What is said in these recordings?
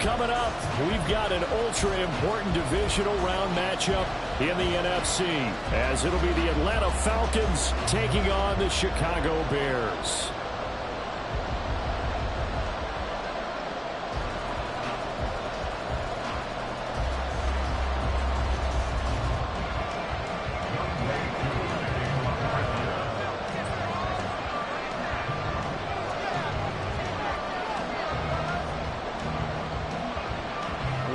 Coming up, we've got an ultra-important divisional round matchup in the NFC, as it'll be the Atlanta Falcons taking on the Chicago Bears.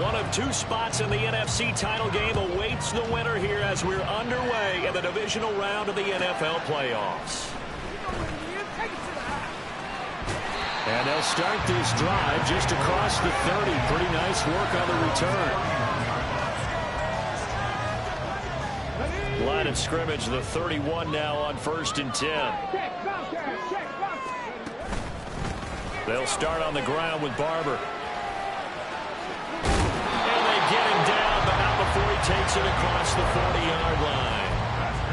One of two spots in the NFC title game awaits the winner here as we're underway in the divisional round of the NFL playoffs. And they'll start this drive just across the 30. Pretty nice work on the return. Line of scrimmage, the 31 now on 1st and 10. They'll start on the ground with Barber. Get him down, but not before he takes it across the 40-yard line.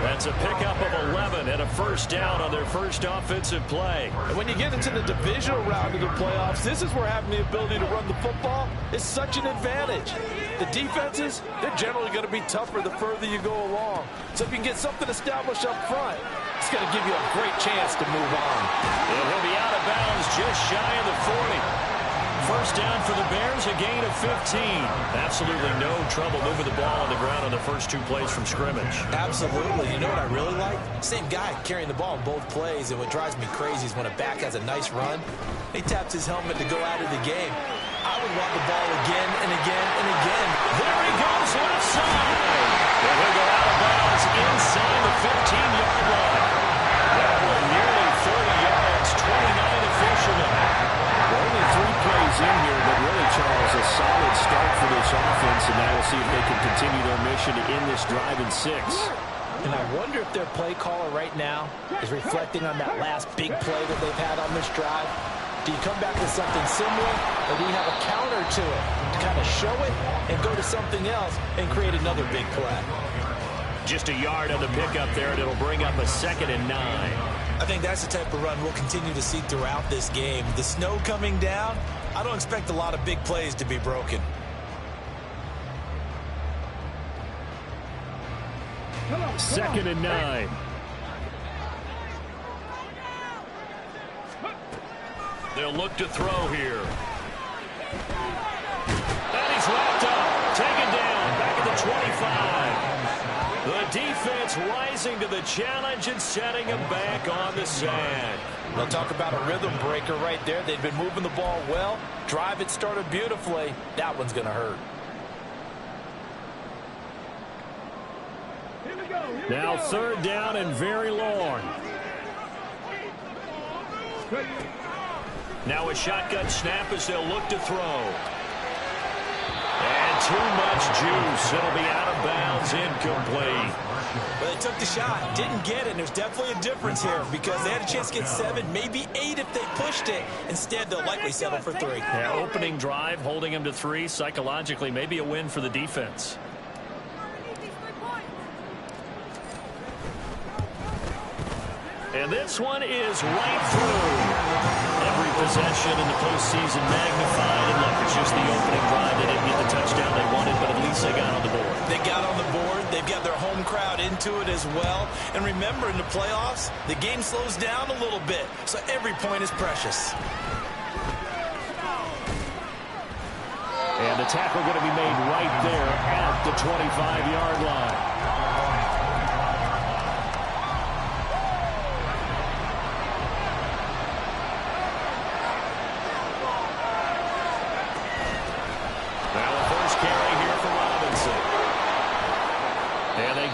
That's a pickup of 11 and a first down on their first offensive play. And when you get into the divisional round of the playoffs, this is where having the ability to run the football is such an advantage. The defenses, they're generally going to be tougher the further you go along. So if you can get something established up front, it's going to give you a great chance to move on. And he'll be out of bounds just shy of the 40. First down for the Bears, a gain of 15. Absolutely no trouble moving the ball on the ground on the first two plays from scrimmage. Absolutely. You know what I really like? Same guy carrying the ball in both plays, and what drives me crazy is when a back has a nice run, he taps his helmet to go out of the game. I would want the ball again and again and again. There he goes, left side. And he'll go out of bounds inside the 15-yard line. That one nearly 30 yards, 29 officially. Only 3 plays in here, but really, Charles, a solid start for this offense, and now we'll see if they can continue their mission to end this drive in 6. And I wonder if their play caller right now is reflecting on that last big play that they've had on this drive. Do you come back with something similar, or do you have a counter to it to kind of show it and go to something else and create another big play? Just a yard on the pickup there, and it'll bring up a 2nd and 9. I think that's the type of run we'll continue to see throughout this game. The snow coming down, I don't expect a lot of big plays to be broken. Second and 9. They'll look to throw here. And he's wrapped up, taken down, back at the 25. The defense rising to the challenge and setting him back on the sand. They'll talk about a rhythm breaker right there. They've been moving the ball well. Drive it started beautifully. That one's going to hurt. Now 3rd down and very long. Now a shotgun snap as they'll look to throw. And too much juice. It'll be out of bounds, incomplete. Well, they took the shot, didn't get it, and there's definitely a difference here because they had a chance to get 7, maybe 8 if they pushed it. Instead, they'll likely settle for 3. Yeah, opening drive, holding them to 3, psychologically, maybe a win for the defense. And this one is right through. Every possession in the postseason magnified. And look, it's just the opening drive. They didn't get the touchdown they wanted, but at least they got on the board. They got on the board. They've got their home crowd into it as well. And remember, in the playoffs, the game slows down a little bit. So every point is precious. And the tackle going to be made right there at the 25-yard line.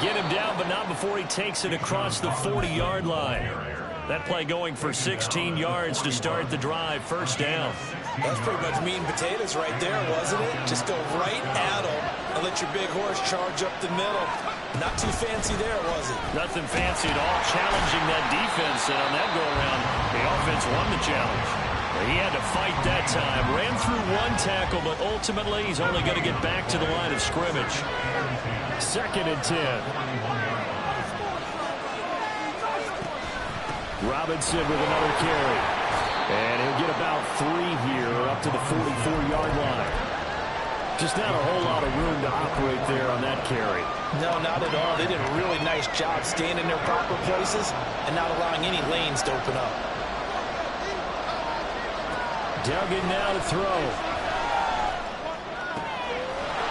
Get him down, but not before he takes it across the 40-yard line. That play going for 16 yards to start the drive. First down. That's pretty much meat and potatoes right there, wasn't it? Just go right at them and let your big horse charge up the middle. Not too fancy there, was it? Nothing fancy at all. Challenging that defense, and on that go-around, the offense won the challenge. He had to fight that time. Ran through one tackle, but ultimately he's only going to get back to the line of scrimmage. 2nd and 10. Robinson with another carry. And he'll get about 3 here up to the 44-yard line. Just not a whole lot of room to operate there on that carry. No, not at all. They did a really nice job staying in their proper places and not allowing any lanes to open up. Duggan now to throw.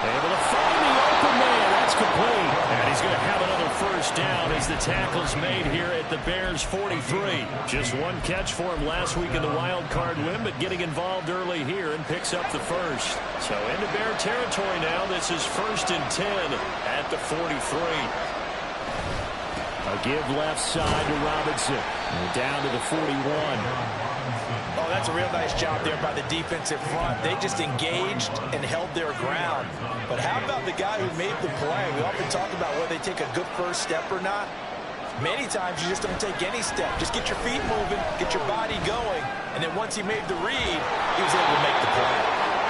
Able to find the open man. That's complete. And he's going to have another first down as the tackle's made here at the Bears' 43. Just one catch for him last week in the wild card win, but getting involved early here and picks up the first. So into Bear territory now. This is 1st and 10 at the 43. A give left side to Robinson. And down to the 41. Oh, that's a real nice job there by the defensive front. They just engaged and held their ground. But how about the guy who made the play? We often talk about whether they take a good first step or not. Many times you just don't take any step. Just get your feet moving, get your body going, and then once he made the read, he was able to make the play.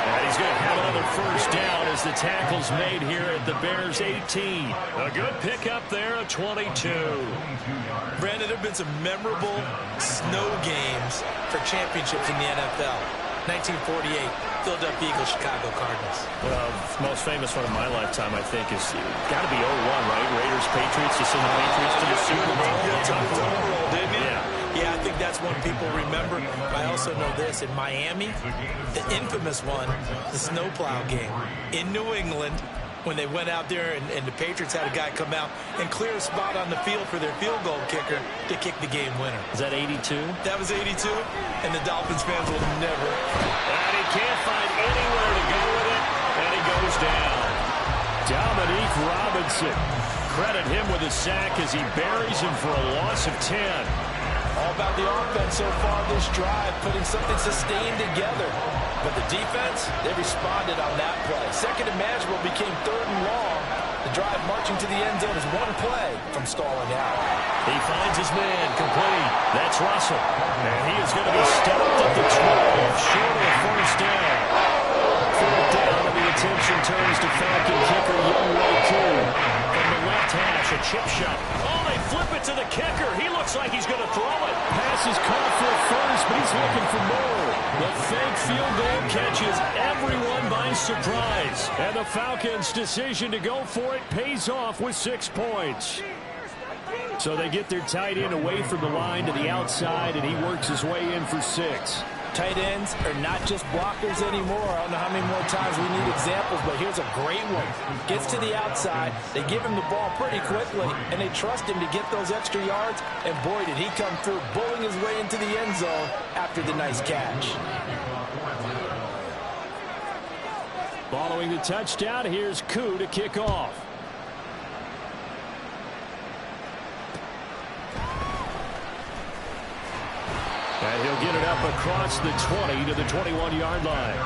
And he's going to have another first down as the tackle's made here at the Bears' 18. A good pickup there, a 22. Brandon, there have been some memorable snow games for championships in the NFL. 1948, Philadelphia Eagles, Chicago Cardinals. Well, the most famous one of my lifetime, I think, is got to be 01, right? Raiders, Patriots, to send the Patriots to the Super Bowl. Didn't it? Yeah, I think that's one people remember. I also know this. In Miami, the infamous one, the snowplow game in New England, when they went out there and the Patriots had a guy come out and clear a spot on the field for their field goal kicker to kick the game winner. Is that 82? That was 82, and the Dolphins fans will never. And he can't find anywhere to go with it, and he goes down. Dominique Robinson. Credit him with a sack as he buries him for a loss of 10. All about the offense so far this drive, putting something sustained together. But the defense, they responded on that play. Second and manageable became 3rd and long. The drive marching to the end zone is one play from stalling out. He finds his man, complete. That's Russell. And he is going to be stopped at the 12, short of a first down. 4th down, and the attention turns to Falcon kicker Youngway 2. From the left hash, a chip shot. Oh, they flip it to the kicker. He looks like he's going to throw it. Pass is caught for a first, but he's looking for more. The fake field goal catches everyone by surprise. And the Falcons' decision to go for it pays off with 6 points. So they get their tight end away from the line to the outside, and he works his way in for 6. Tight ends are not just blockers anymore. I don't know how many more times we need examples, but here's a great one. Gets to the outside, they give him the ball pretty quickly, and they trust him to get those extra yards, and boy, did he come through, bullying his way into the end zone after the nice catch. Following the touchdown, here's Koo to kick off. And he'll get it up across the 20 to the 21-yard line.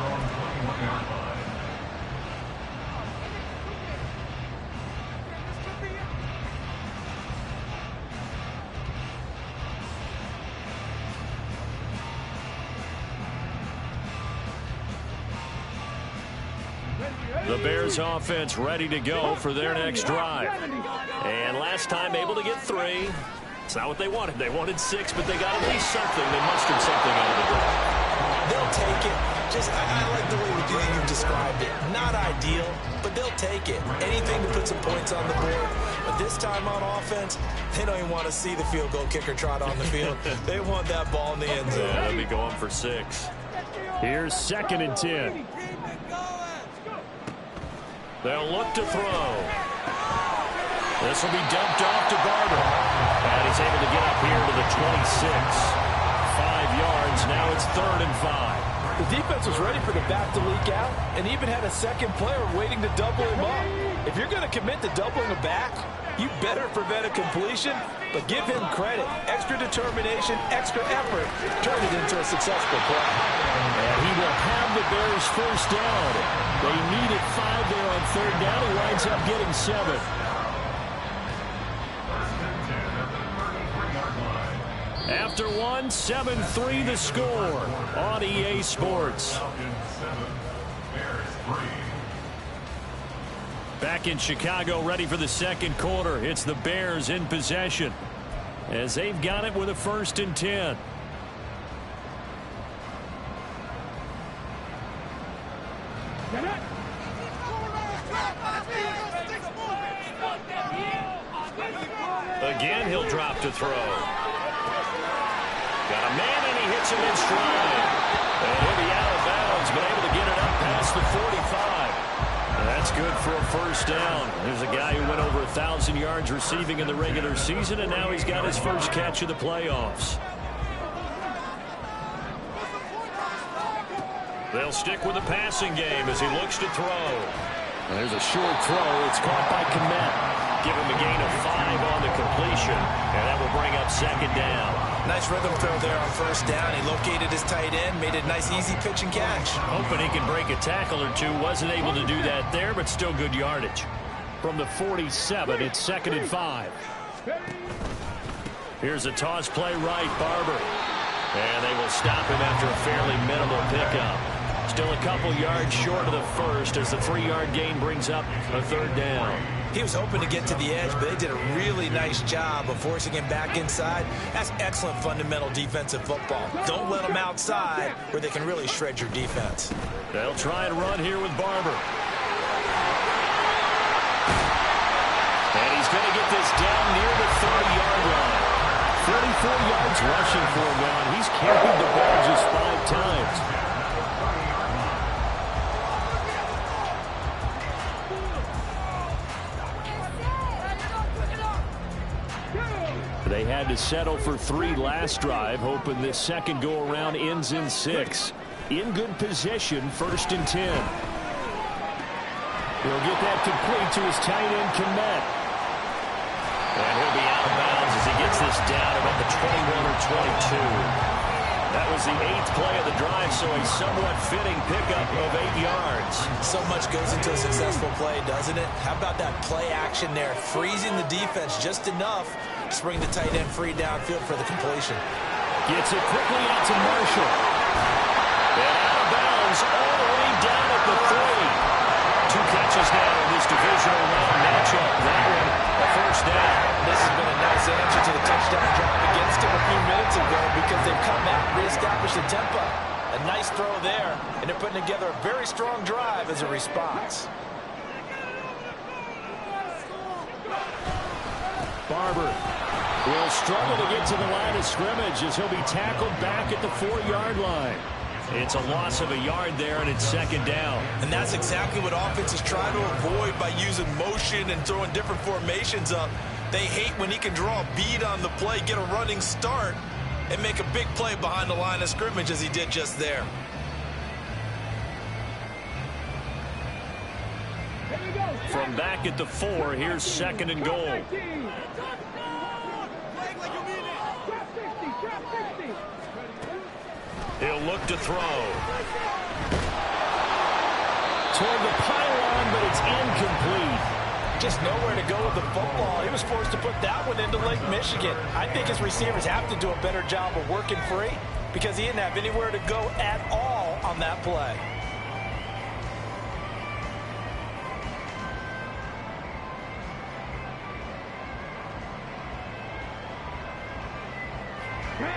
The Bears offense ready to go for their next drive. And last time able to get 3. It's not what they wanted. They wanted 6, but they got at least something. They mustered something out of the drive. They'll take it. I like the way you described it. Not ideal, but they'll take it. Anything to put some points on the board. But this time on offense, they don't even want to see the field goal kicker trot on the field. They want that ball in the end zone. Yeah, they'll be going for 6. Here's 2nd and 10. They'll look to throw. This will be dumped off to Barber. And he's able to get up here to the 26. 5 yards. Now it's 3rd and 5. The defense was ready for the back to leak out and even had a second player waiting to double him up. If you're going to commit to doubling a back, you better prevent a completion, but give him credit. Extra determination, extra effort, turn it into a successful play. And he will have the Bears first down. They needed 5 there on 3rd down. He winds up getting 7. After 1, 7-3 the score on EA Sports. Back in Chicago, ready for the second quarter. It's the Bears in possession as they've got it with a 1st and 10. Again, he'll drop to throw. Got a man, and he hits him in stride. And he'll be out of bounds, but able to get it up past the 45. And that's good for a first down. There's a guy who went over 1,000 yards receiving in the regular season, and now he's got his first catch of the playoffs. They'll stick with the passing game as he looks to throw. There's a short throw. It's caught by Komet. Give him a gain of 5 on the completion, and that will bring up second down. Nice rhythm throw there on first down. He located his tight end, made it a nice, easy pitch and catch. Hoping he can break a tackle or two. Wasn't able to do that there, but still good yardage. From the 47, it's 2nd and 5. Here's a toss play right, Barber. And they will stop him after a fairly minimal pickup. Still a couple yards short of the first as the 3-yard gain brings up a third down. He was hoping to get to the edge, but they did a really nice job of forcing him back inside. That's excellent fundamental defensive football. Don't let them outside where they can really shred your defense. They'll try and run here with Barber. And he's going to get this down near the 30-yard line. 34 yards rushing for him now, and he's carried the ball just 5 times. They had to settle for 3 last drive, hoping this second go-around ends in 6. In good position, 1st and 10. He'll get that complete to his tight end, Komet. And he'll be out of bounds as he gets this down about the 21 or 22. That was the 8th play of the drive, so a somewhat fitting pickup of 8 yards. So much goes into a successful play, doesn't it? How about that play action there? Freezing the defense just enough to bring the tight end free downfield for the completion. Gets it quickly out to Marshall. And out of bounds all the way down at the 30. 2 catches now in this divisional round matchup. That one, a first down. This has been a nice answer to the touchdown drive against him a few minutes ago because they've come out and reestablished the tempo. A nice throw there, and they're putting together a very strong drive as a response. Barber will struggle to get to the line of scrimmage as he'll be tackled back at the 4-yard line. It's a loss of a yard there, and it's 2nd down. And that's exactly what offenses try to avoid by using motion and throwing different formations up. They hate when he can draw a bead on the play, get a running start, and make a big play behind the line of scrimmage as he did just there. From back at the 4, here's 2nd and goal. He'll look to throw. Toward the pylon, but it's incomplete. Just nowhere to go with the football. He was forced to put that one into Lake Michigan. I think his receivers have to do a better job of working free because he didn't have anywhere to go at all on that play.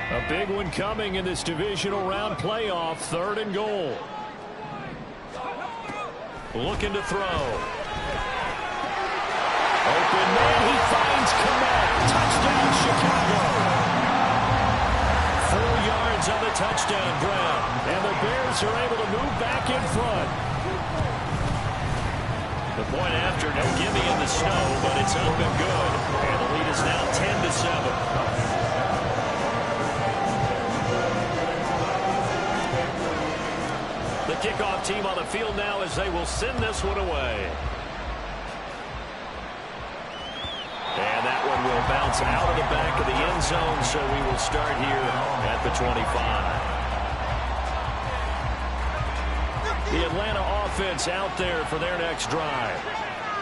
A big one coming in this divisional round playoff. 3rd and goal. Looking to throw. Open man, he finds Komet. Touchdown, Chicago. 4 yards on the touchdown grab. And the Bears are able to move back in front. The point after, no gimme in the snow, but it's up and good. And the lead is now 10-7. The kickoff team on the field now as they will send this one away. And that one will bounce out of the back of the end zone, so we will start here at the 25. The Atlanta offense out there for their next drive.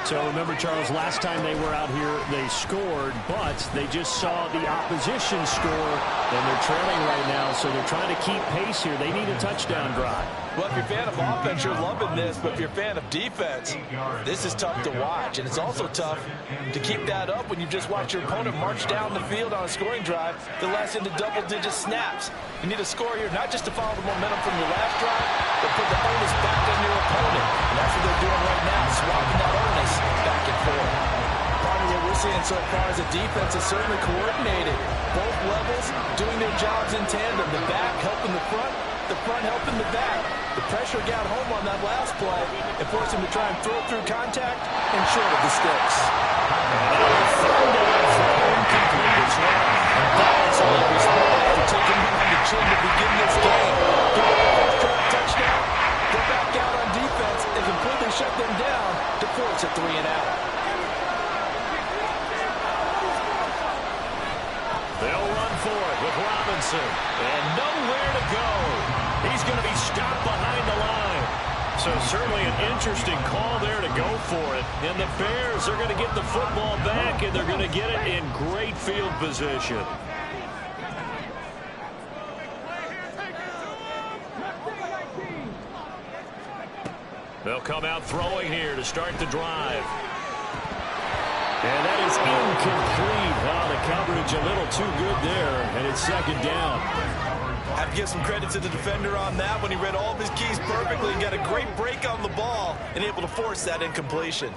So remember, Charles, last time they were out here, they scored, but they just saw the opposition score, and they're trailing right now, so they're trying to keep pace here. They need a touchdown drive. Well, if you're a fan of offense, you're loving this, but if you're a fan of defense, this is tough to watch, and it's also tough to keep that up when you just watch your opponent march down the field on a scoring drive to last into double-digit snaps. You need a score here, not just to follow the momentum from your last drive, but put the onus back on your opponent, and that's what they're doing right now, swapping that onus back and forth. Part of what we're seeing so far is as a defense is certainly coordinated. Both levels doing their jobs in tandem. The back helping the front helping the back. The pressure got home on that last play and forced him to try and throw through contact and short of the sticks. That's all the respect after taking him on the chin to begin this game. Get their first drive touchdown, go back out on defense and completely shut them down to force a 3-and-out. They'll run for it with Robinson. And nowhere to go. He's going to be stopped behind the line. So certainly an interesting call there to go for it. And the Bears are going to get the football back, and they're going to get it in great field position. They'll come out throwing here to start the drive. And that is incomplete. Wow, the coverage a little too good there, and it's second down. I have to give some credit to the defender on that when he read all of his keys perfectly and got a great break on the ball and able to force that incompletion.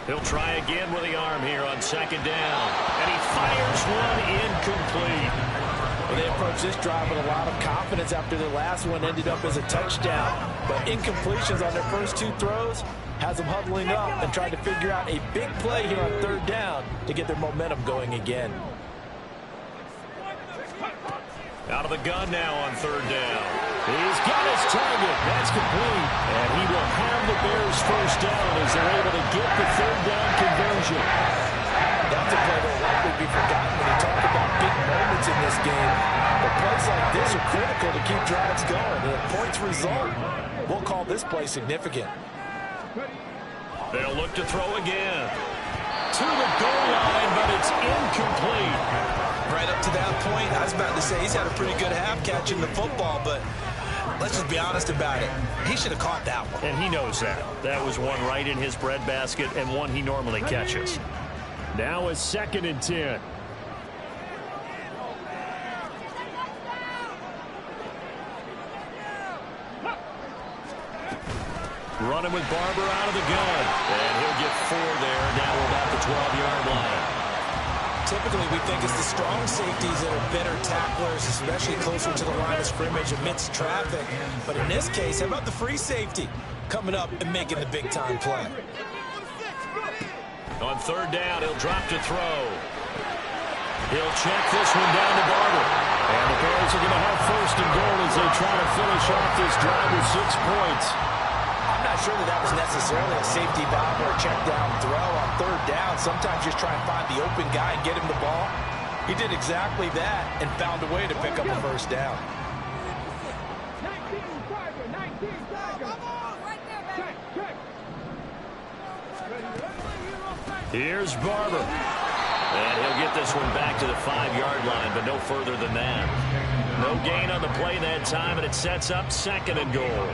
He'll try again with the arm here on second down. And he fires one incomplete. Well, they approached this drive with a lot of confidence after the last one ended up as a touchdown. But incompletions on their first two throws has them huddling up and trying to figure out a big play here on third down to get their momentum going again. Out of the gun now on third down. He's got his target. That's complete. And he will have the Bears first down as they're able to get the third down conversion. That's a play that will likely be forgotten when you talk about big moments in this game. But plays like this are critical to keep drives going. And if points result, we'll call this play significant. They'll look to throw again. To the goal line, but it's incomplete. Right up to that point, I was about to say he's had a pretty good half catching the football, but let's just be honest about it. He should have caught that one. And he knows that. That was one right in his breadbasket and one he normally catches. Now is 2nd and 10. Running with Barber out of the gun. And he'll get 4 there. Now we're about the 12-yard line. Typically, we think it's the strong safeties that are better tacklers, especially closer to the line of scrimmage amidst traffic. But in this case, how about the free safety coming up and making the big-time play? On third down, he'll drop to throw. He'll check this one down to Barber. And the Bears are going to have first and goal as they try to finish off this drive with 6 points. I'm not sure that was necessarily a safety valve or a check down throw on third down. Sometimes just try and find the open guy and get him the ball. He did exactly that and found a way to pick up a first down. Here's Barber. And he'll get this one back to the 5-yard line, but no further than that. No gain on the play that time, and it sets up 2nd and goal.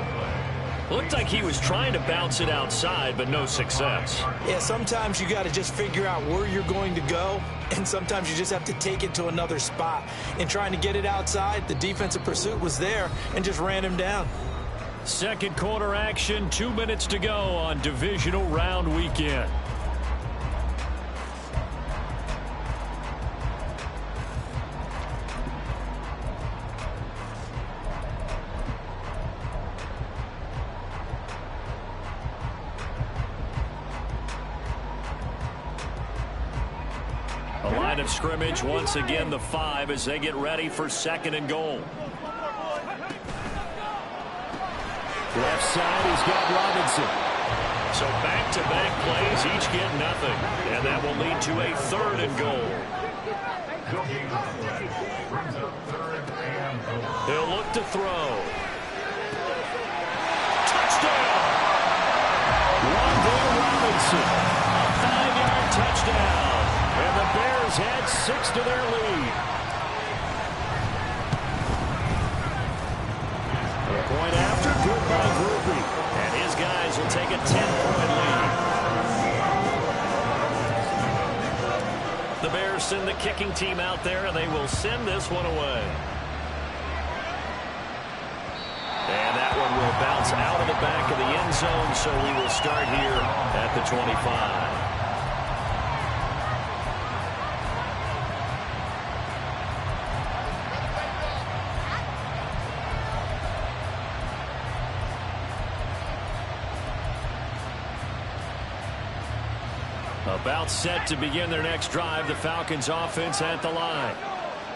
Looked like he was trying to bounce it outside, but no success. Yeah, sometimes you got to just figure out where you're going to go, and sometimes you just have to take it to another spot. In trying to get it outside, the defensive pursuit was there and just ran him down. Second quarter action, 2 minutes to go on divisional round weekend. The line of scrimmage, once again, the 5 as they get ready for 2nd and goal. Left side, he's got Robinson. So back-to-back plays, each get nothing. And that will lead to a 3rd and goal. He'll look to throw. Touchdown! Wandale Robinson, a 5-yard touchdown. And the Bears had 6 to their lead. A point after, good by Groupie. And his guys will take a 10-point lead. The Bears send the kicking team out there, and they will send this one away. And that one will bounce out of the back of the end zone, so we will start here at the 25. About set to begin their next drive, the Falcons offense at the line.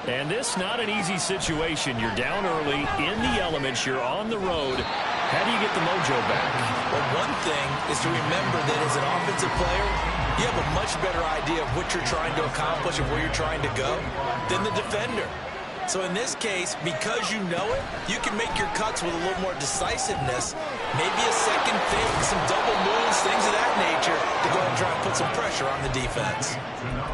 And this not an easy situation. You're down early, in the elements, you're on the road. How do you get the mojo back? Well, one thing is to remember that as an offensive player, you have a much better idea of what you're trying to accomplish and where you're trying to go than the defender. So in this case, because you know it, you can make your cuts with a little more decisiveness, maybe a second fake, some double moves, things of that nature, to go and try and put some pressure on the defense.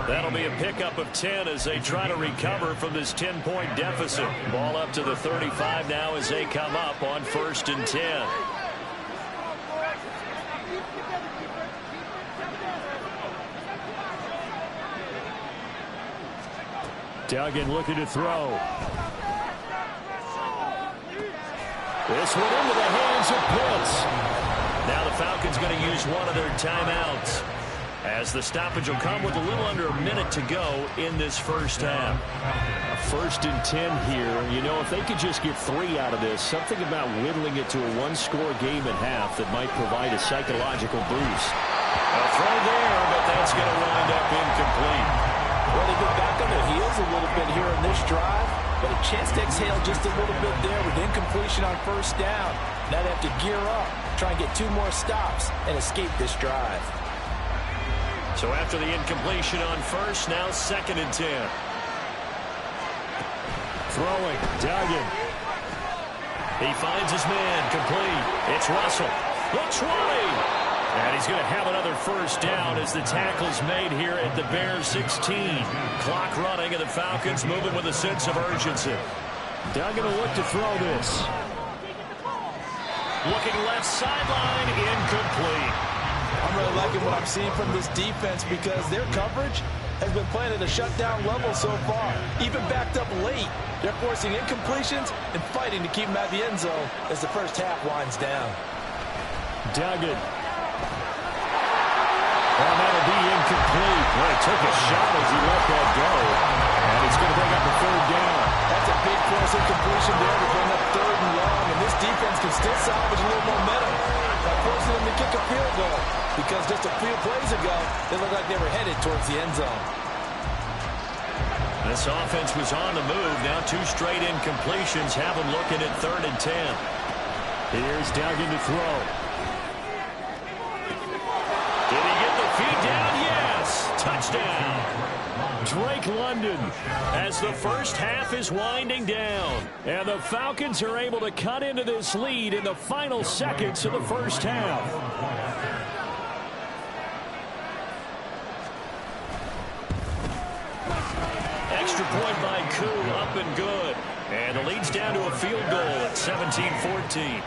That'll be a pickup of 10 as they try to recover from this 10-point deficit. Ball up to the 35 now as they come up on 1st and 10. Duggan looking to throw. This one into the hands of Pitts. Now the Falcons going to use one of their timeouts, as the stoppage will come with a little under a minute to go in this first half. 1st and 10 here. You know, if they could just get 3 out of this, something about whittling it to a one-score game at half that might provide a psychological boost. A throw there, but that's going to wind up incomplete. Well, they get back on their heels a little bit here in this drive, but a chance to exhale just a little bit there with incompletion on 1st down. Now they have to gear up, try and get 2 more stops, and escape this drive. So after the incompletion on 1st, now 2nd and 10. Throwing, Duggan. He finds his man, complete. It's Russell. The 20. And he's going to have another 1st down as the tackle's made here at the Bears 16. Clock running, and the Falcons moving with a sense of urgency. Duggan will look to throw this. Looking left sideline, incomplete. I'm really liking what I'm seeing from this defense because their coverage has been playing at a shutdown level so far. Even backed up late, they're forcing incompletions and fighting to keep them at the end zone as the first half winds down. Duggan. Well, that'll be incomplete. Well, he took a shot as he let that go. And it's going to bring up a 3rd down. That's a big force incompletion there to bring up 3rd and long. And this defense can still salvage a little momentum by forcing them to kick a field goal. Because just a few plays ago, they looked like they were headed towards the end zone. This offense was on the move. Now 2 straight incompletions have them looking at 3rd and 10. Here's Duggan to throw. Did he get the feet down? Yes. Touchdown. Drake London as the first half is winding down. And the Falcons are able to cut into this lead in the final seconds of the first half. Extra point by Koo, up and good. And the lead's down to a field goal at 17-14.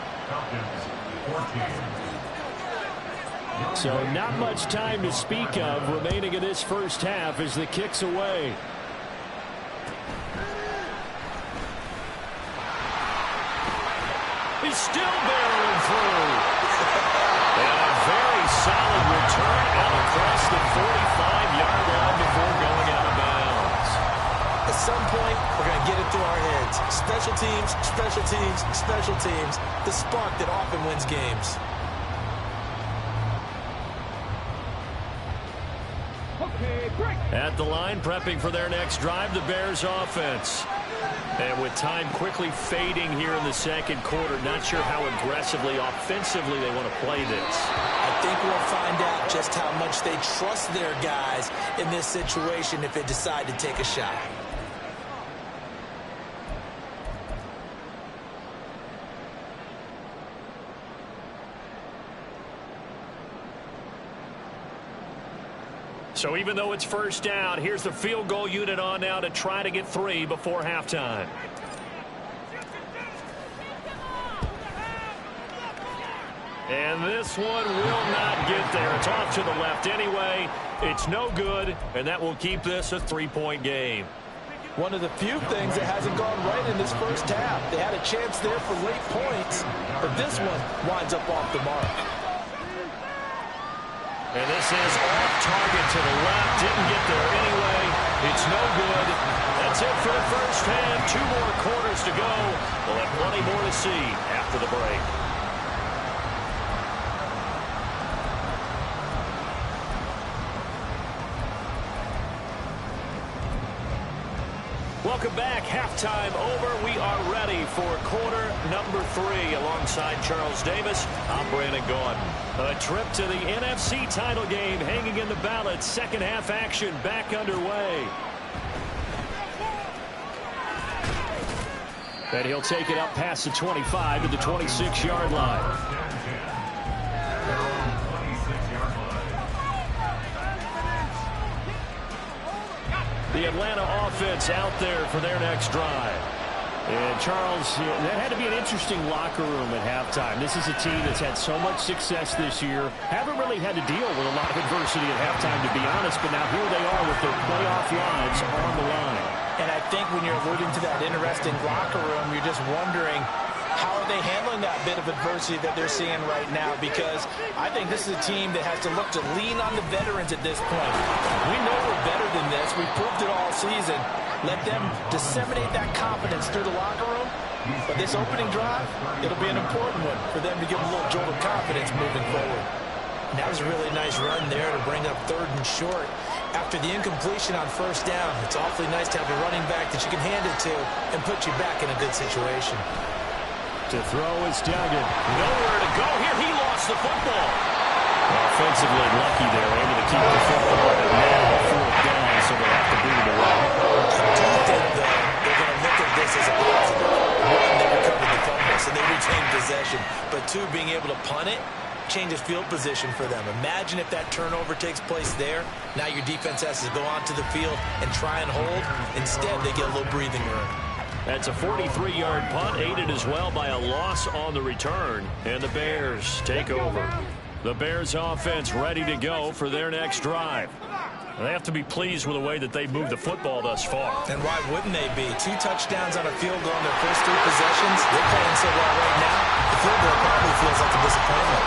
So not much time to speak of remaining in this first half as the kick's away. He's still barreling through. And a very solid return out across the 45-yard line before going out of bounds. At some point, we're going to get it through our heads. Special teams, special teams, special teams. The spark that often wins games. At the line, prepping for their next drive, the Bears offense. And with time quickly fading here in the 2nd quarter, not sure how aggressively, offensively they want to play this. I think we'll find out just how much they trust their guys in this situation if they decide to take a shot. So even though it's 1st down, here's the field goal unit on now to try to get 3 before halftime. And this one will not get there. It's off to the left anyway. It's no good, and that will keep this a 3-point game. One of the few things that hasn't gone right in this first half. They had a chance there for late points, but this one winds up off the mark. And this is off target to the left. Didn't get there anyway. It's no good. That's it for the first half. 2 more quarters to go. We'll have plenty more to see after the break. Welcome back. Halftime over. We are ready for quarter number 3. Alongside Charles Davis, I'm Brandon Gordon. A trip to the NFC title game hanging in the balance. Second half action back underway. And he'll take it up past the 25 to the 26-yard line. The Atlanta offense out there for their next drive. And Charles, that had to be an interesting locker room at halftime. This is a team that's had so much success this year. Haven't really had to deal with a lot of adversity at halftime, to be honest. But now here they are with their playoff lives on the line. And I think when you're alluding to that interesting locker room, you're just wondering, how are they handling that bit of adversity that they're seeing right now? Because I think this is a team that has to look to lean on the veterans at this point. We know we're better than this. We proved it all season. Let them disseminate that confidence through the locker room. But this opening drive, it'll be an important one for them to give them a little jolt of confidence moving forward. And that was a really nice run there to bring up 3rd and short. After the incompletion on 1st down, it's awfully nice to have a running back that you can hand it to and put you back in a good situation. To throw is Duggan. Nowhere to go here. He lost the football. Offensively lucky there, able to keep the football, but now 4th down, so they'll have to boot it away. I do think, though, they're going to look at this as a positive. 1, they recovered the fumble, so they retained possession. But 2, being able to punt it changes field position for them. Imagine if that turnover takes place there. Now your defense has to go onto the field and try and hold. Instead, they get a little breathing room. That's a 43-yard punt, aided as well by a loss on the return. And the Bears take over. The Bears offense ready to go for their next drive. They have to be pleased with the way that they've moved the football thus far. And why wouldn't they be? 2 touchdowns on a field goal in their first 3 possessions. They're playing so well right now, the field goal probably feels like a disappointment.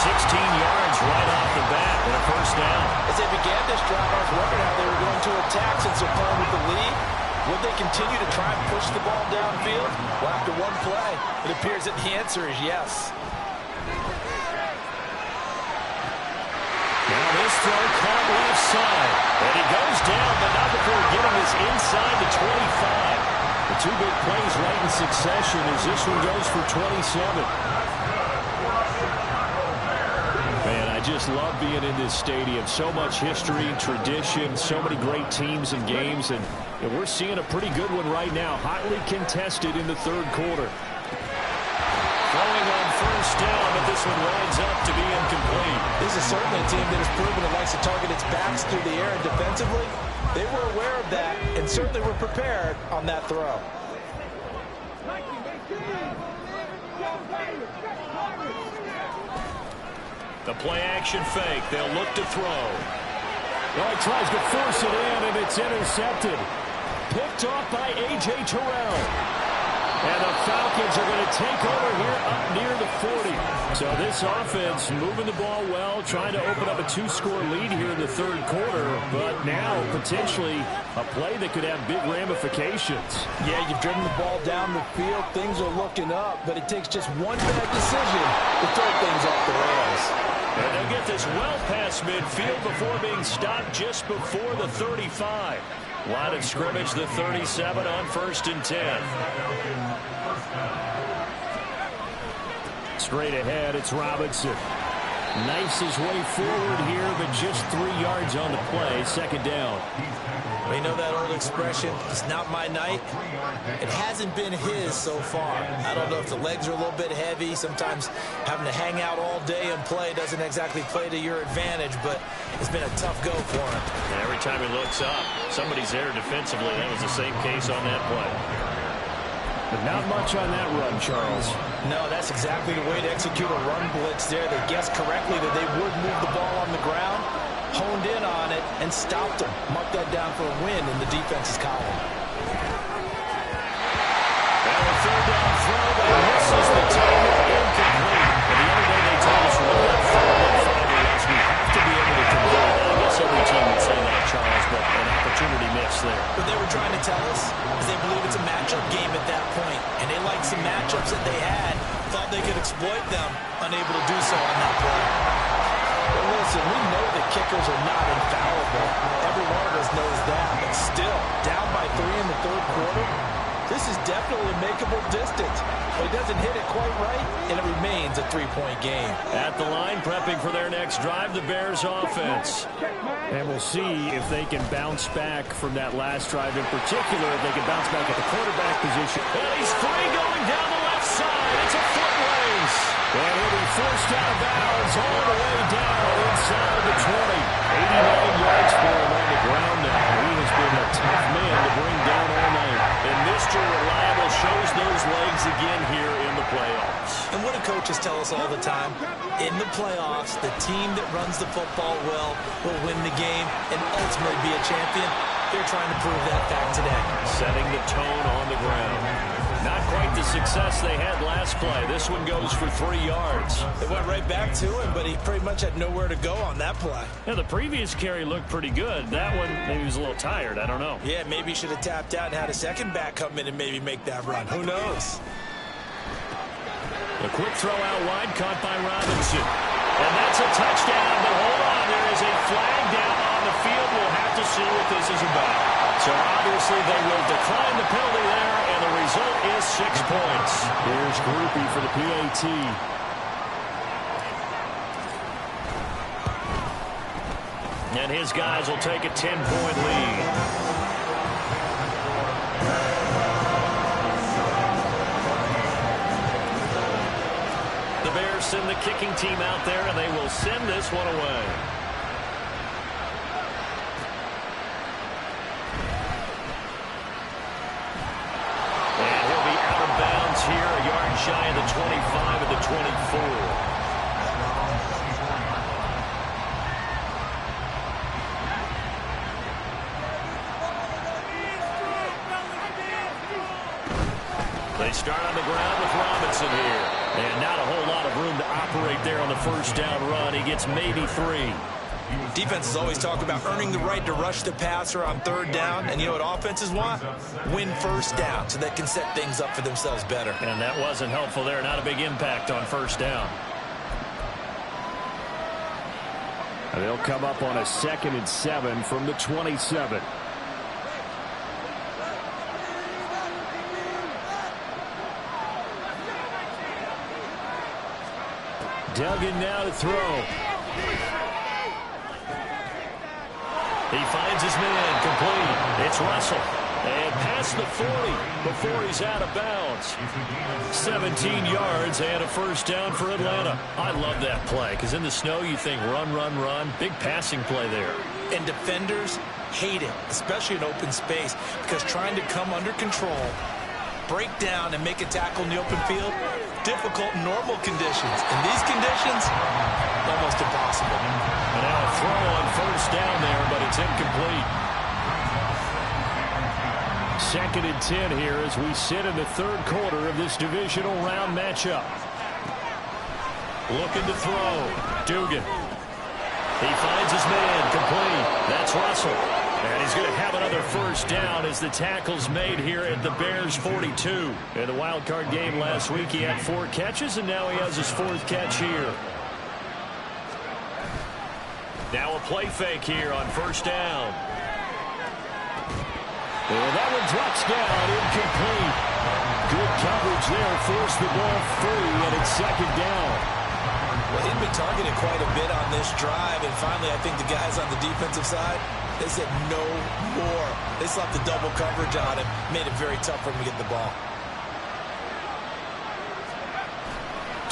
16 yards right off the bat and a 1st down. As they began this drive, I was wondering how they were going to attack since they're playing with the lead. Would they continue to try and push the ball downfield? Well, after one play, it appears that the answer is yes. Now this throw caught left side. And he goes down, but not before getting this inside the 25. The 2 big plays right in succession as this one goes for 27. Man, I just love being in this stadium. So much history, tradition, so many great teams and games. And we're seeing a pretty good one right now. Hotly contested in the 3rd quarter. Throwing on 1st down, but this one winds up to be incomplete. This is certainly a team that has proven it likes to target its backs through the air, and defensively, they were aware of that and certainly were prepared on that throw. The play-action fake. They'll look to throw. Oh, he tries to force it in, and it's intercepted. Picked off by A.J. Terrell. And the Falcons are going to take over here up near the 40. So this offense moving the ball well, trying to open up a 2-score lead here in the 3rd quarter. But now potentially a play that could have big ramifications. Yeah, you've driven the ball down the field. Things are looking up, but it takes just one bad decision to throw things off the rails. And they'll get this well past midfield before being stopped just before the 35. Line of scrimmage, the 37 on 1st and 10. Straight ahead, it's Robinson. Knifes his way forward here, but just 3 yards on the play. 2nd down. Well, you know that old expression, it's not my night. It hasn't been his so far. I don't know if the legs are a little bit heavy. Sometimes having to hang out all day and play doesn't exactly play to your advantage, but it's been a tough go for him. And every time he looks up, somebody's there defensively. That was the same case on that play. But not much on that run, Charles. No, that's exactly the way to execute a run blitz there. They guessed correctly that they would move the ball on the ground, honed in on it, and stopped them. Mark that down for a win in the defense's column. And a 3rd down throw, but he misses the target, incomplete. But the other day they told us when we have 4 and 5 or less, we have to be able to convert. I guess every team would say that, Charles, but an opportunity missed there. What they were trying to tell us is they believe it's a matchup game at that point, and they liked some matchups that they had, thought they could exploit them, unable to do so on that play. And listen, we know that kickers are not infallible. Every one of us knows that. But still, down by 3 in the third quarter, this is definitely a makeable distance. But he doesn't hit it quite right, and it remains a 3-point game. At the line, prepping for their next drive, the Bears offense. And we'll see if they can bounce back from that last drive in particular, if they can bounce back at the quarterback position. And he's free going down the left side. It's a foot race. And he'll be forced out of bounds all the way down inside the 20. 89 yards for him on the ground now. He has been a tough man to bring down all night. And Mr. Reliable shows those legs again here in the playoffs. And what do coaches tell us all the time? In the playoffs, the team that runs the football well will win the game and ultimately be a champion. They're trying to prove that fact today. Setting the tone on the ground. Not quite the success they had last play. This one goes for 3 yards. They went right back to him, but he pretty much had nowhere to go on that play. Yeah, the previous carry looked pretty good. That one, maybe he was a little tired. I don't know. Yeah, maybe he should have tapped out and had a second back come in and maybe make that run. Who knows? A quick throw out wide, caught by Robinson. And that's a touchdown, but hold on. There is a flag down on the field. We'll have to see what this is about. So obviously they will decline the penalty there, and the result is 6 points. Here's Groupie for the PAT. And his guys will take a 10-point lead. The Bears send the kicking team out there, and they will send this one away. And he'll be out of bounds here, a yard shy of the 25 of the 24. They start on the ground with Robinson here. And not a whole lot of room to operate there on the first down run. He gets maybe 3. Defenses always talk about earning the right to rush the passer on third down. And you know what offenses want? Win first down so they can set things up for themselves better. And that wasn't helpful there. Not a big impact on first down. And they'll come up on a 2nd and 7 from the 27. Duggan now to throw. He finds his man, complete. It's Russell. And past the 40 before he's out of bounds. 17 yards and a first down for Atlanta. I love that play because in the snow you think run, run, run. Big passing play there. And defenders hate it, especially in open space, because trying to come under control, break down, and make a tackle in the open field, difficult in normal conditions. In these conditions, almost impossible. And now a throw on first down there, but it's incomplete. 2nd and 10 here as we sit in the third quarter of this divisional round matchup. Looking to throw. Dugan. He finds his man, complete. That's Russell. And he's going to have another first down as the tackle's made here at the Bears 42. In the wild card game last week, he had 4 catches, and now he has his 4th catch here. Now a play fake here on first down. And that one drops down, incomplete. Good coverage there, forced the ball free, and it's 2nd down. Well, he'd been targeted quite a bit on this drive, and finally I think the guys on the defensive side, they said no more. They slapped the double coverage on him, made it very tough for him to get the ball.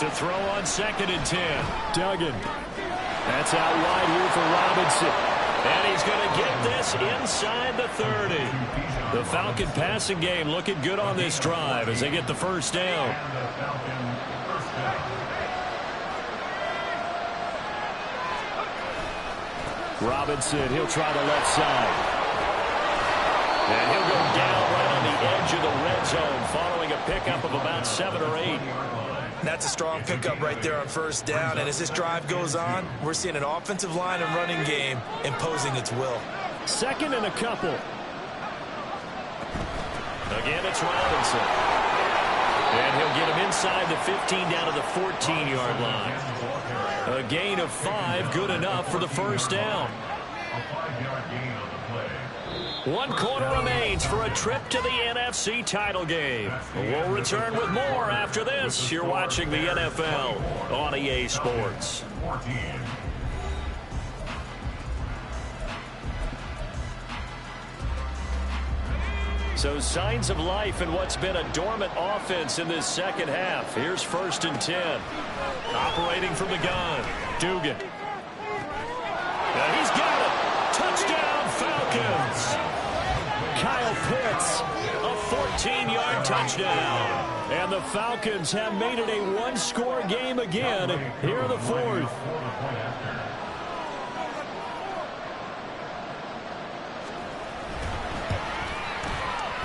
To throw on 2nd and 10. Duggan. That's out wide here for Robinson. And he's going to get this inside the 30. The Falcon passing game looking good on this drive as they get the first down. Robinson, he'll try the left side. And he'll go down right on the edge of the red zone following a pickup of about 7 or 8. That's a strong pickup right there on first down. And as this drive goes on, we're seeing an offensive line and running game imposing its will. 2nd and a couple. Again, it's Robinson. And he'll get him inside the 15 down to the 14-yard line. A gain of 5, good enough for the first down. 1 quarter remains for a trip to the NFC title game. We'll return with more after this. You're watching the NFL on EA Sports. So signs of life in what's been a dormant offense in this second half. Here's 1st and 10. Operating from the gun, Dugan. And he's got it. Touchdown, Falcons. Kyle Pitts, a 14-yard touchdown. And the Falcons have made it a one-score game again here in the 4th.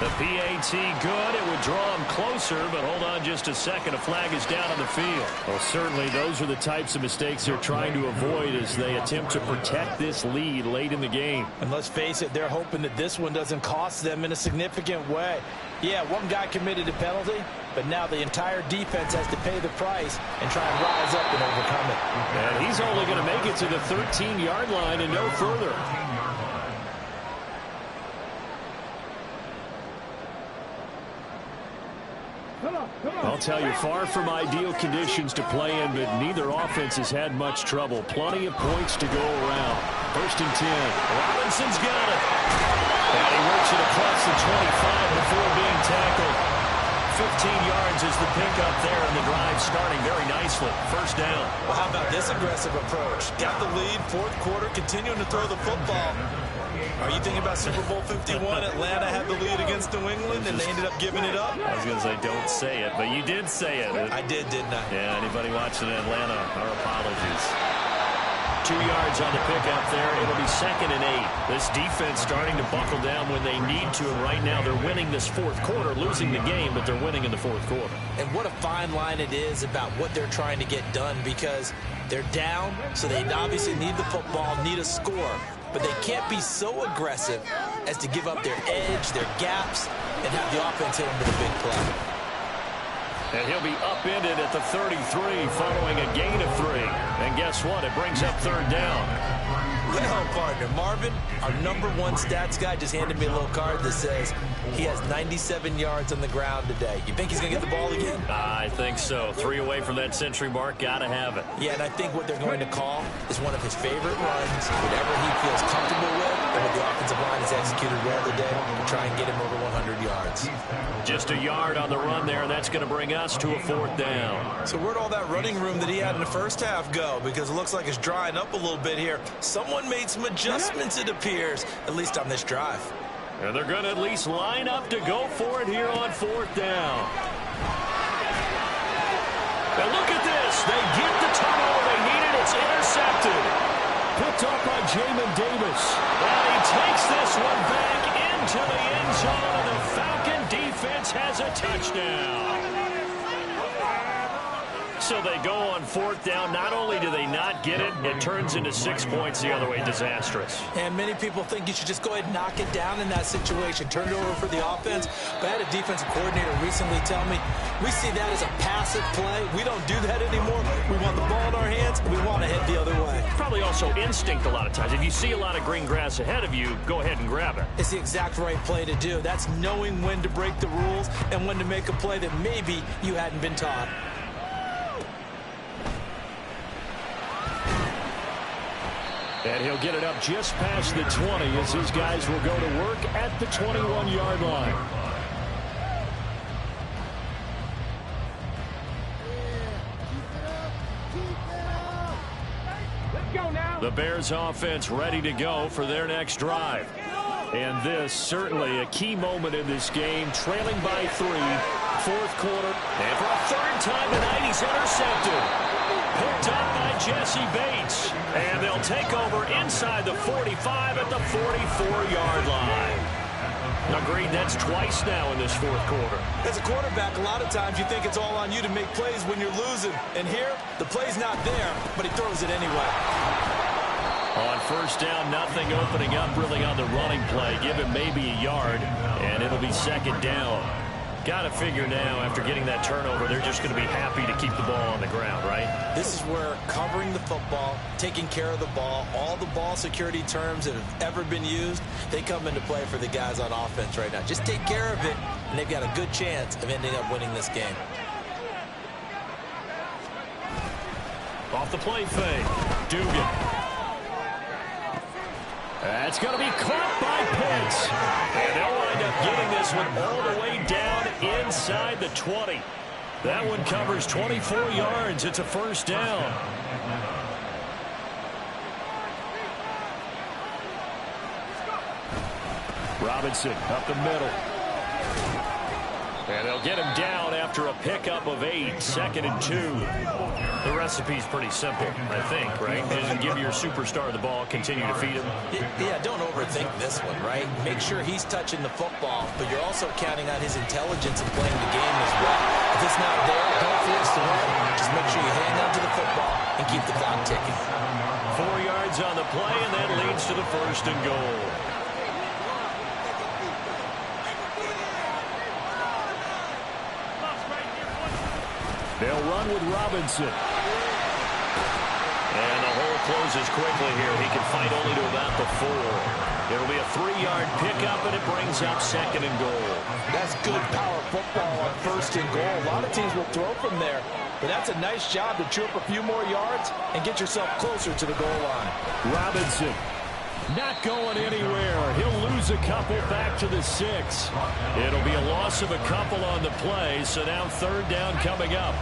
The PAT good. It would draw him closer, but hold on just a second. A flag is down on the field. Well, certainly those are the types of mistakes they're trying to avoid as they attempt to protect this lead late in the game. And let's face it, they're hoping that this one doesn't cost them in a significant way. Yeah, one guy committed a penalty, but now the entire defense has to pay the price and try and rise up and overcome it. And he's only going to make it to the 13-yard line and no further. I'll tell you, far from ideal conditions to play in, but neither offense has had much trouble. Plenty of points to go around. 1st and 10. Robinson's got it. And he works it across the 25 before being tackled. 15 yards is the pickup there, and the drive starting very nicely. 1st down. Well, how about this aggressive approach? Got the lead, 4th quarter, continuing to throw the football. Are you thinking about Super Bowl 51? Atlanta had the lead against New England, and they ended up giving it up? I was going to say, don't say it, but you did say it. I did, didn't I? Yeah, anybody watching in Atlanta, our apologies. 2 yards on the pickup there. It'll be 2nd and 8. This defense starting to buckle down when they need to, and right now they're winning this 4th quarter, losing the game, but they're winning in the 4th quarter. And what a fine line it is about what they're trying to get done, because they're down, so they obviously need the football, need a score. But they can't be so aggressive as to give up their edge, their gaps, and have the offense hit them with a big play. And he'll be upended at the 33 following a gain of 3. And guess what? It brings up 3rd down. Well, partner, Marvin, our #1 stats guy, just handed me a little card that says he has 97 yards on the ground today. You think he's going to get the ball again? I think so. 3 away from that century mark. Got to have it. Yeah, and I think what they're going to call is one of his favorite runs, whatever he feels comfortable with, and what the offensive line has executed well today to try and get him over 100 yards. Just a yard on the run there, and that's going to bring us to a 4th down. So where'd all that running room that he had in the first half go? Because it looks like it's drying up a little bit here. Someone made some adjustments, it appears, at least on this drive. And they're going to at least line up to go for it here on 4th down. And look at this. They get the turnover they needed. It's intercepted. Picked up by Jamin Davis. And he takes this one back into the end zone, and the Falcon defense has a touchdown. So they go on 4th down. Not only do they not get it, it turns into 6 points the other way. Disastrous. And many people think you should just go ahead and knock it down in that situation. Turn it over for the offense. But I had a defensive coordinator recently tell me, we see that as a passive play. We don't do that anymore. We want the ball in our hands, and we want to head the other way. Probably also instinct a lot of times. If you see a lot of green grass ahead of you, go ahead and grab it. It's the exact right play to do. That's knowing when to break the rules and when to make a play that maybe you hadn't been taught. And he'll get it up just past the 20 as his guys will go to work at the 21-yard line. The Bears offense ready to go for their next drive. And this certainly a key moment in this game, trailing by 3, 4th quarter. And for a 3rd time tonight, he's intercepted. Picked up by Jesse Bates. And they'll take over inside the 45 at the 44-yard line. Agreed, that's twice now in this 4th quarter. As a quarterback, a lot of times you think it's all on you to make plays when you're losing. And here, the play's not there, but he throws it anyway. On 1st down, nothing opening up really on the running play. Give him maybe a yard, and it'll be 2nd down. Got to figure now, after getting that turnover, they're just going to be happy to keep the ball on the ground, right? This is where covering the football, taking care of the ball, all the ball security terms that have ever been used, they come into play for the guys on offense right now. Just take care of it, and they've got a good chance of ending up winning this game. Off the play fake, Dugan. That's going to be caught by Pitts. And they'll wind up getting this one all the way down inside the 20. That one covers 24 yards. It's a first down. Robinson up the middle. And they'll get him down after a pickup of 8, 2nd and 2. The recipe's pretty simple, I think, right? Just give your superstar the ball, continue to feed him. Yeah, don't overthink this one, right? Make sure he's touching the football, but you're also counting on his intelligence in playing the game as well. If it's not there, don't force the run. Just make sure you hang on to the football and keep the clock ticking. 4 yards on the play, and that leads to the 1st and goal. They'll run with Robinson. And the hole closes quickly here. He can fight only to about the 4. It'll be a 3-yard pickup, and it brings up 2nd and goal. That's good power football on 1st and goal. A lot of teams will throw from there, but that's a nice job to chew up a few more yards and get yourself closer to the goal line. Robinson not going anywhere. He'll lose a couple back to the 6. It'll be a loss of a couple on the play, so now 3rd down coming up.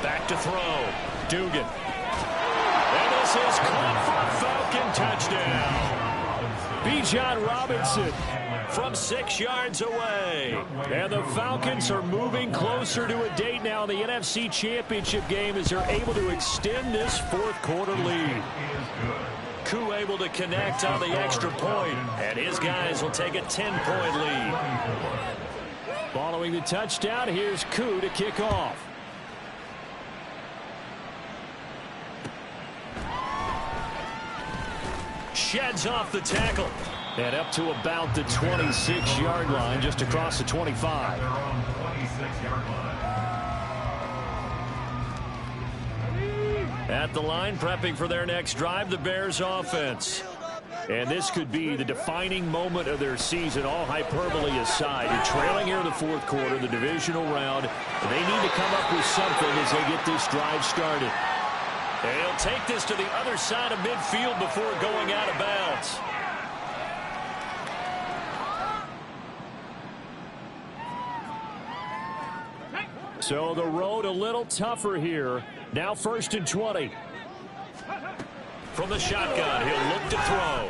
Back to throw. Dugan. And this is caught for a Falcon touchdown. Bijan Robinson from 6 yards away. And the Falcons are moving closer to a date now in the NFC Championship game as they're able to extend this 4th quarter lead. Koo able to connect on the extra point, and his guys will take a 10-point lead. Following the touchdown, here's Koo to kick off. Sheds off the tackle. And up to about the 26-yard line, just across the 25. At the line, prepping for their next drive, the Bears offense. And this could be the defining moment of their season, all hyperbole aside. You're trailing here in the 4th quarter, the divisional round. And they need to come up with something as they get this drive started. And he'll take this to the other side of midfield before going out of bounds. So the road a little tougher here. Now 1st and 20. From the shotgun, he'll look to throw.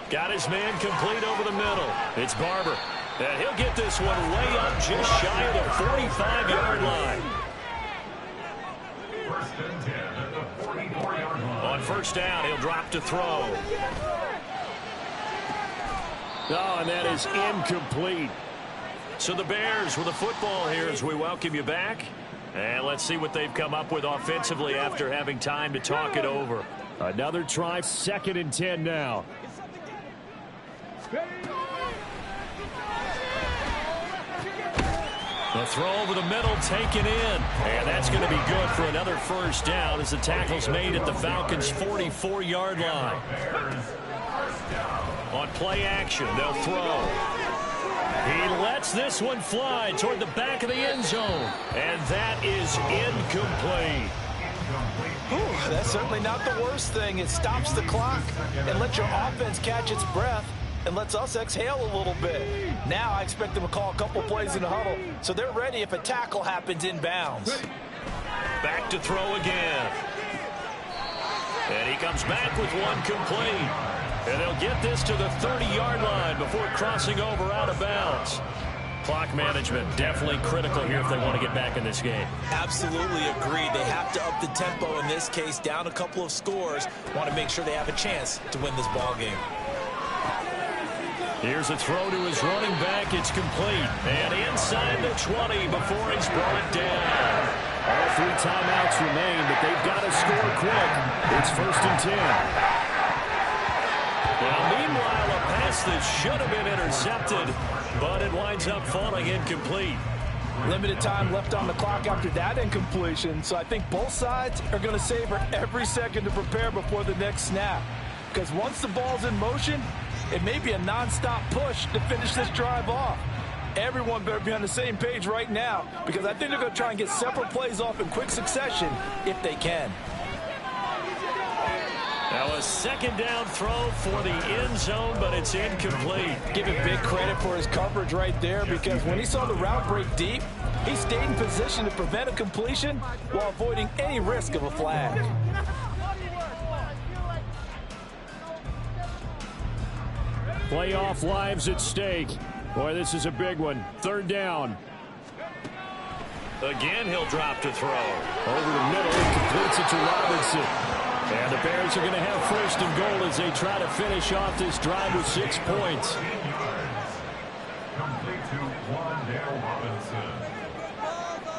Got his man complete over the middle. It's Barber. And he'll get this one way up just shy of the 45-yard line. On 1st down, he'll drop to throw. Oh, and that is incomplete. So the Bears with the football here as we welcome you back. And let's see what they've come up with offensively after having time to talk it over. Another try, 2nd and 10 now. The throw over the middle taken in. And that's going to be good for another 1st down as the tackle's made at the Falcons' 44-yard line. On play action, they'll throw. He lets this one fly toward the back of the end zone. And that is incomplete. Whew, that's certainly not the worst thing. It stops the clock and lets your offense catch its breath and lets us exhale a little bit. Now I expect them to call a couple plays in the huddle so they're ready if a tackle happens inbounds. Back to throw again. And he comes back with one complete. And they'll get this to the 30-yard line before crossing over out of bounds. Clock management definitely critical here if they want to get back in this game. Absolutely agreed. They have to up the tempo in this case, down a couple of scores. Want to make sure they have a chance to win this ball game. Here's a throw to his running back. It's complete. And inside the 20 before he's brought it down. All 3 timeouts remain, but they've got to score quick. It's 1st and 10. Now, meanwhile, a pass that should have been intercepted, but it winds up falling incomplete. Limited time left on the clock after that incompletion, so I think both sides are going to savor every second to prepare before the next snap. Because once the ball's in motion, it may be a non-stop push to finish this drive off. Everyone better be on the same page right now, because I think they're going to try and get several plays off in quick succession if they can. Now a 2nd down throw for the end zone, but it's incomplete. Give him big credit for his coverage right there, because when he saw the route break deep, he stayed in position to prevent a completion while avoiding any risk of a flag. Playoff lives at stake. Boy, this is a big one. 3rd down. Again, he'll drop to throw. Over the middle, he completes it to Robinson. And the Bears are going to have 1st and goal as they try to finish off this drive with 6 points. Complete to Wandale Robinson.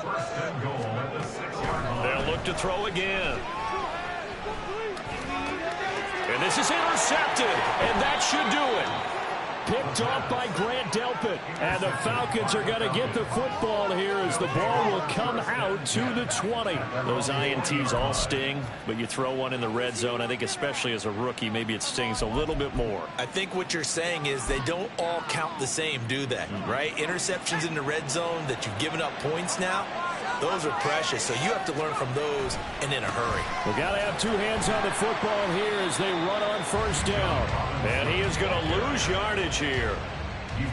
1st and goal at the 6-yard line. They'll look to throw again. And this is intercepted, and that should do it. Picked off by Grant Delpit. And the Falcons are going to get the football here as the ball will come out to the 20. Those INTs all sting, but you throw one in the red zone, I think especially as a rookie, maybe it stings a little bit more. I think what you're saying is they don't all count the same, do they? Right? Interceptions in the red zone that you've given up points now, those are precious. So you have to learn from those and in a hurry. We got to have 2 hands on the football here as they run on 1st down. And he is going to lose yardage here.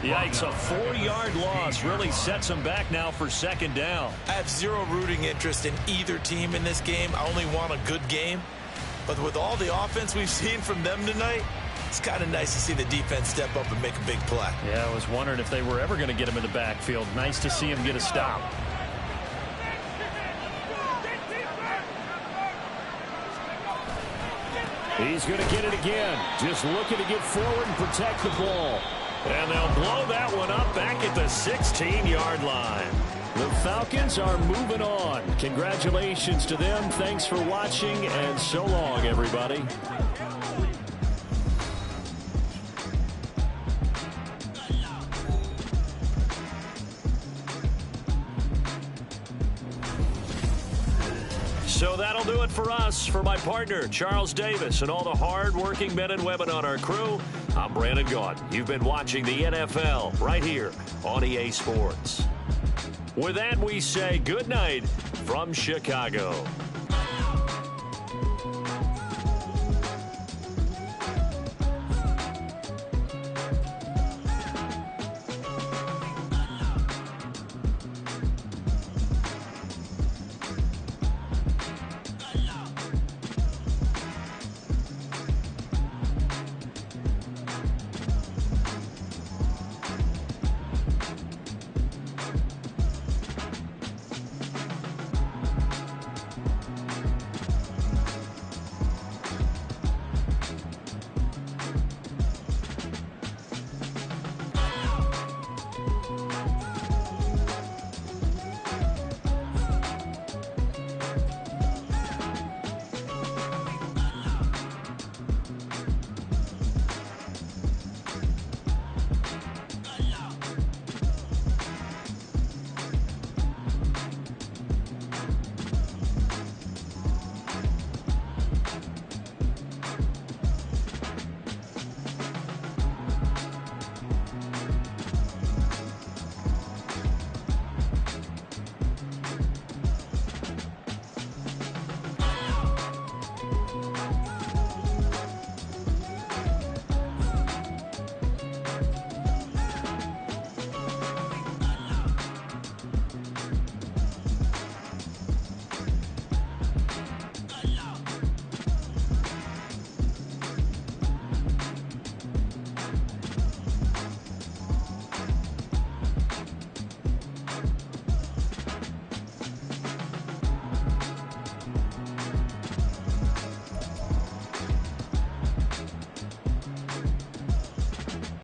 Yikes, a 4-yard loss really sets him back now for 2nd down. I have zero rooting interest in either team in this game. I only want a good game. But with all the offense we've seen from them tonight, it's kind of nice to see the defense step up and make a big play. Yeah, I was wondering if they were ever going to get him in the backfield. Nice to see him get a stop. He's going to get it again. Just looking to get forward and protect the ball. And they'll blow that one up back at the 16-yard line. The Falcons are moving on. Congratulations to them. Thanks for watching, and so long, everybody. So that'll do it for us. For my partner, Charles Davis, and all the hard-working men and women on our crew, I'm Brandon Gaudin. You've been watching the NFL right here on EA Sports. With that, we say good night from Chicago.